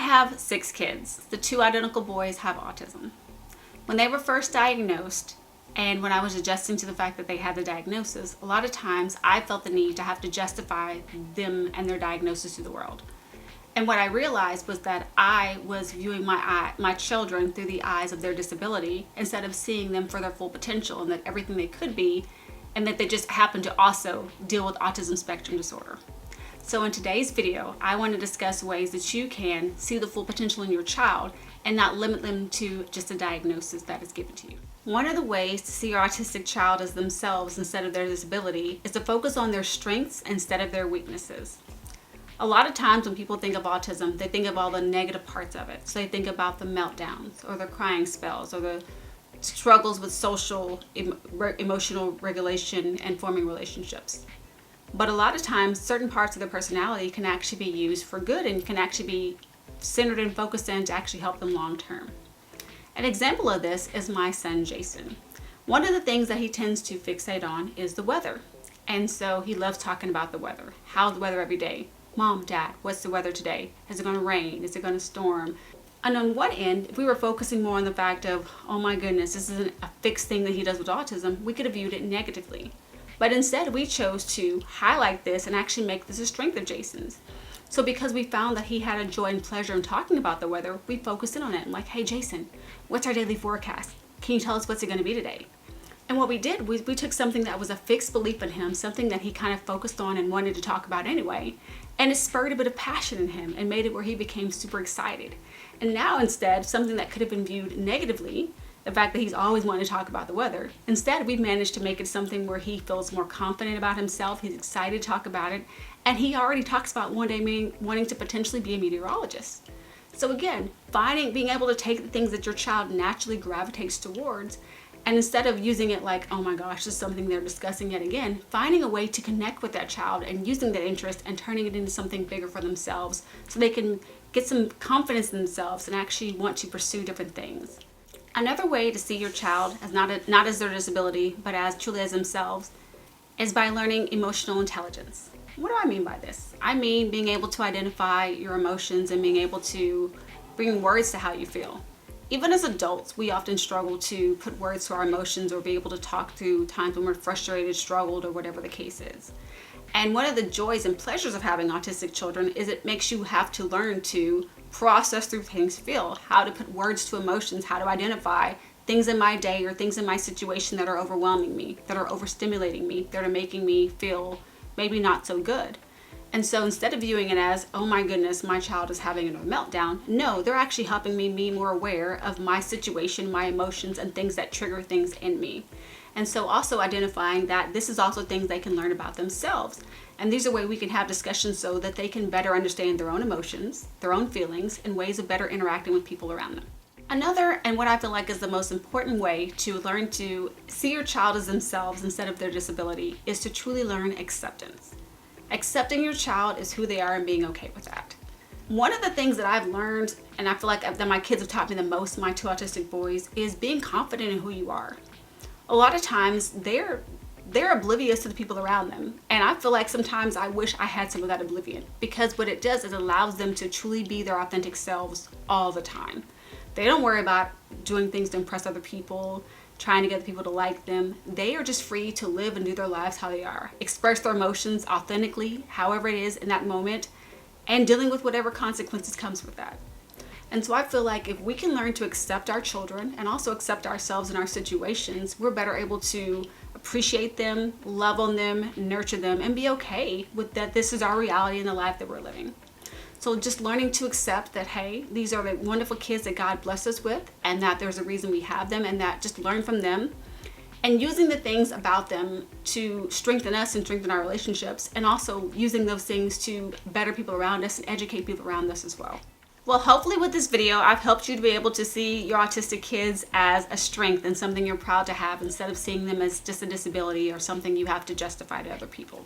have 6 kids. The 2 identical boys have autism. When they were first diagnosed, and when I was adjusting to the fact that they had the diagnosis, a lot of times I felt the need to have to justify them and their diagnosis to the world. And what I realized was that I was viewing my children through the eyes of their disability instead of seeing them for their full potential and that everything they could be, and that they just happen to also deal with autism spectrum disorder. So in today's video, I want to discuss ways that you can see the full potential in your child and not limit them to just a diagnosis that is given to you. One of the ways to see your autistic child as themselves instead of their disability is to focus on their strengths instead of their weaknesses. A lot of times when people think of autism, they think of all the negative parts of it. So they think about the meltdowns or the crying spells or the struggles with social, emotional regulation and forming relationships. But a lot of times, certain parts of their personality can actually be used for good and can actually be centered and focused in to actually help them long term. An example of this is my son, Jason. One of the things that he tends to fixate on is the weather. And so he loves talking about the weather. How's the weather every day? Mom, Dad, what's the weather today? Is it going to rain? Is it going to storm? And on one end, if we were focusing more on the fact of, oh my goodness, this isn't a fixed thing that he does with autism, we could have viewed it negatively. But instead, we chose to highlight this and actually make this a strength of Jason's. So because we found that he had a joy and pleasure in talking about the weather, we focused in on it. And like, hey, Jason, what's our daily forecast? Can you tell us what's it going to be today? And what we did, we took something that was a fixed belief in him, something that he kind of focused on and wanted to talk about anyway, and it spurred a bit of passion in him and made it where he became super excited. And now instead, something that could have been viewed negatively, the fact that he's always wanted to talk about the weather, instead we've managed to make it something where he feels more confident about himself, he's excited to talk about it, and he already talks about one day wanting to potentially be a meteorologist. So again, being able to take the things that your child naturally gravitates towards, and instead of using it like, oh my gosh, this is something they're discussing yet again, finding a way to connect with that child and using that interest and turning it into something bigger for themselves so they can get some confidence in themselves and actually want to pursue different things. Another way to see your child as not as their disability, but as truly as themselves, is by learning emotional intelligence. What do I mean by this? I mean being able to identify your emotions and being able to bring words to how you feel. Even as adults, we often struggle to put words to our emotions or be able to talk through times when we're frustrated, struggled, or whatever the case is. And one of the joys and pleasures of having autistic children is it makes you have to learn to process through things, feel, how to put words to emotions, how to identify things in my day or things in my situation that are overwhelming me, that are overstimulating me, that are making me feel maybe not so good. And so instead of viewing it as, oh my goodness, my child is having a meltdown, no, they're actually helping me be more aware of my situation, my emotions, and things that trigger things in me. And so also identifying that this is also things they can learn about themselves. And these are ways we can have discussions so that they can better understand their own emotions, their own feelings, and ways of better interacting with people around them. Another, and what I feel like is the most important way to learn to see your child as themselves instead of their disability, is to truly learn acceptance. Accepting your child is who they are and being okay with that. One of the things that I've learned, and I feel like that my kids have taught me the most, my 2 autistic boys, is being confident in who you are. A lot of times they're oblivious to the people around them. And I feel like sometimes I wish I had some of that oblivion, because what it does is it allows them to truly be their authentic selves all the time. They don't worry about doing things to impress other people, trying to get people to like them. They are just free to live and do their lives how they are, express their emotions authentically, however it is in that moment, and dealing with whatever consequences comes with that. And so I feel like if we can learn to accept our children and also accept ourselves in our situations, we're better able to appreciate them, love on them, nurture them, and be okay with that this is our reality in the life that we're living. So just learning to accept that, hey, these are the wonderful kids that God blessed us with, and that there's a reason we have them, and that just learn from them, and using the things about them to strengthen us and strengthen our relationships, and also using those things to better people around us and educate people around us as well. Well, hopefully with this video, I've helped you to be able to see your autistic kids as a strength and something you're proud to have, instead of seeing them as just a disability or something you have to justify to other people.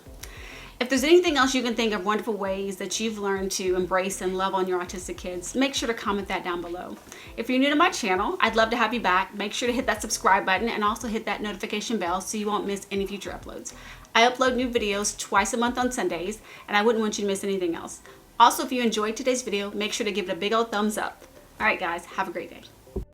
If there's anything else you can think of wonderful ways that you've learned to embrace and love on your autistic kids, make sure to comment that down below. If you're new to my channel, I'd love to have you back. Make sure to hit that subscribe button and also hit that notification bell so you won't miss any future uploads. I upload new videos twice a month on Sundays, and I wouldn't want you to miss anything else. Also, if you enjoyed today's video, make sure to give it a big old thumbs up. All right, guys, have a great day.